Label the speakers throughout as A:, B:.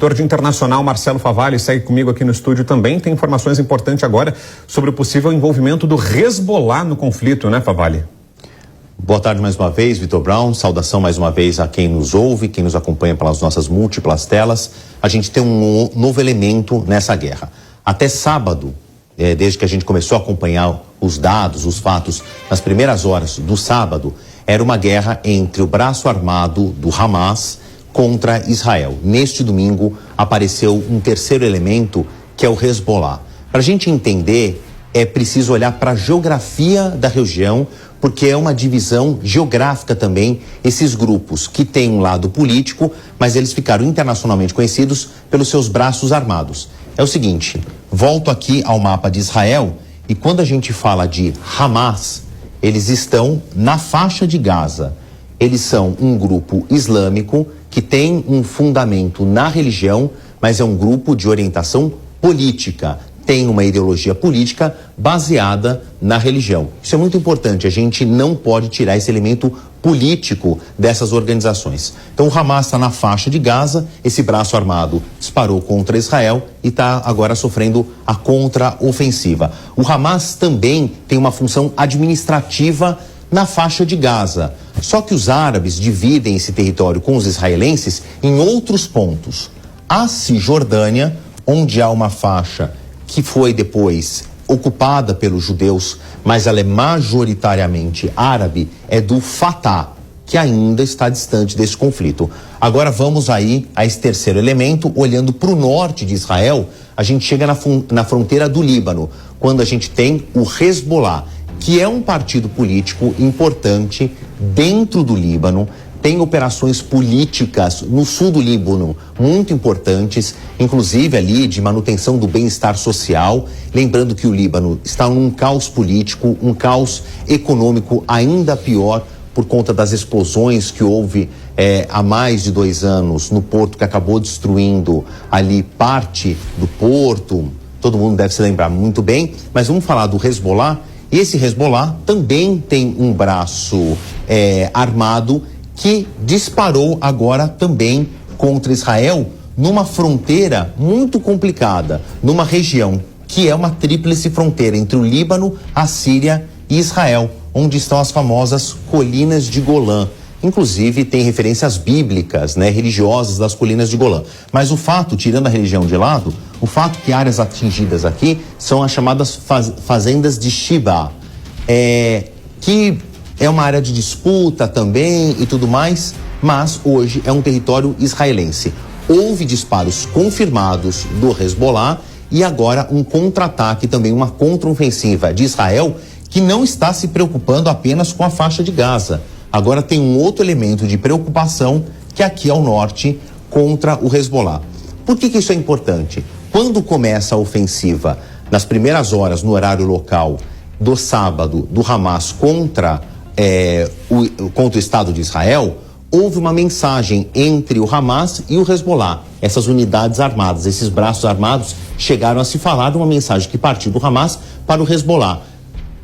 A: editor de Internacional, Marcelo Favalli, segue comigo aqui no estúdio também. Tem informações importantes agora sobre o possível envolvimento do Hezbollah no conflito, né, Favalli?
B: Boa tarde mais uma vez, Vitor Brown. Saudação mais uma vez a quem nos ouve, quem nos acompanha pelas nossas múltiplas telas. A gente tem um novo elemento nessa guerra. Até sábado, desde que a gente começou a acompanhar os dados, os fatos, nas primeiras horas do sábado, era uma guerra entre o braço armado do Hamas contra Israel. Neste domingo apareceu um terceiro elemento, que é o Hezbollah. Para a gente entender, é preciso olhar para a geografia da região, porque é uma divisão geográfica também, esses grupos que têm um lado político, mas eles ficaram internacionalmente conhecidos pelos seus braços armados. É o seguinte, volto aqui ao mapa de Israel, e quando a gente fala de Hamas, eles estão na faixa de Gaza. Eles são um grupo islâmico que tem um fundamento na religião, mas é um grupo de orientação política. Tem uma ideologia política baseada na religião. Isso é muito importante, a gente não pode tirar esse elemento político dessas organizações. Então o Hamas está na faixa de Gaza, esse braço armado disparou contra Israel e está agora sofrendo a contraofensiva. O Hamas também tem uma função administrativa na faixa de Gaza. Só que os árabes dividem esse território com os israelenses em outros pontos. A Cisjordânia, onde há uma faixa que foi depois ocupada pelos judeus, mas ela é majoritariamente árabe, é do Fatah, que ainda está distante desse conflito. Agora vamos aí a esse terceiro elemento, olhando para o norte de Israel, a gente chega na fronteira do Líbano, quando a gente tem o Hezbollah, que é um partido político importante dentro do Líbano, tem operações políticas no sul do Líbano muito importantes, inclusive ali de manutenção do bem-estar social. Lembrando que o Líbano está num caos político, um caos econômico ainda pior por conta das explosões que houve há mais de 2 anos no porto, que acabou destruindo ali parte do porto. Todo mundo deve se lembrar muito bem, mas vamos falar do Hezbollah. E esse Hezbollah também tem um braço armado que disparou agora também contra Israel numa fronteira muito complicada, numa região que é uma tríplice fronteira entre o Líbano, a Síria e Israel, onde estão as famosas colinas de Golã. Inclusive tem referências bíblicas, religiosas das colinas de Golã. Mas o fato, tirando a religião de lado, o fato que áreas atingidas aqui são as chamadas fazendas de Shiba, que é uma área de disputa também e tudo mais, mas hoje é um território israelense. Houve disparos confirmados do Hezbollah e agora um contra-ataque, também uma contraofensiva de Israel, que não está se preocupando apenas com a faixa de Gaza. Agora tem um outro elemento de preocupação, que é aqui ao norte, contra o Hezbollah. Por que isso é importante? Quando começa a ofensiva, nas primeiras horas, no horário local, do sábado, do Hamas contra o Estado de Israel, houve uma mensagem entre o Hamas e o Hezbollah. Essas unidades armadas, esses braços armados, chegaram a se falar de uma mensagem que partiu do Hamas para o Hezbollah,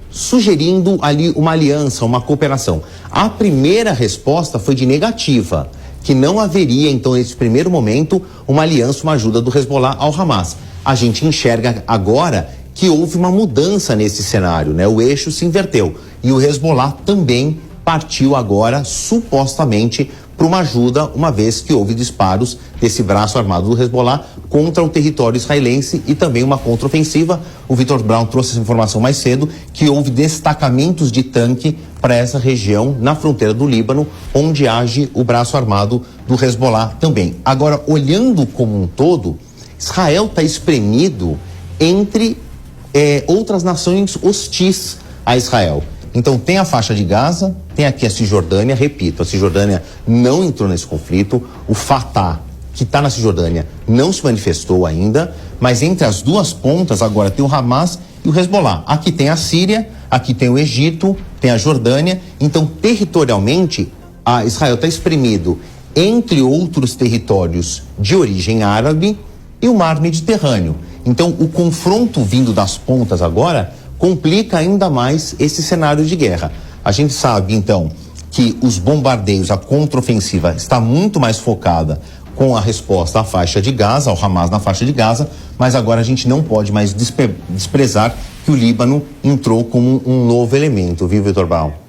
B: sugerindo ali uma aliança, uma cooperação. A primeira resposta foi de negativa, que não haveria, então, nesse primeiro momento, uma aliança, uma ajuda do Hezbollah ao Hamas. A gente enxerga agora que houve uma mudança nesse cenário, o eixo se inverteu. E o Hezbollah também partiu agora, supostamente, para uma ajuda, uma vez que houve disparos desse braço armado do Hezbollah contra o território israelense e também uma contraofensiva. O Vitor Brown trouxe essa informação mais cedo, que houve destacamentos de tanque para essa região, na fronteira do Líbano, onde age o braço armado do Hezbollah também. Agora, olhando como um todo, Israel está espremido entre outras nações hostis a Israel. Então tem a faixa de Gaza, tem aqui a Cisjordânia, repito, a Cisjordânia não entrou nesse conflito, o Fatah, que está na Cisjordânia, não se manifestou ainda, mas entre as duas pontas agora tem o Hamas e o Hezbollah. Aqui tem a Síria, aqui tem o Egito, tem a Jordânia, então territorialmente a Israel está espremido entre outros territórios de origem árabe e o mar Mediterrâneo. Então o confronto vindo das pontas agora complica ainda mais esse cenário de guerra. A gente sabe, então, que os bombardeios, a contraofensiva está muito mais focada com a resposta à faixa de Gaza, ao Hamas na faixa de Gaza, mas agora a gente não pode mais desprezar que o Líbano entrou como um novo elemento, viu, Vitor Brown?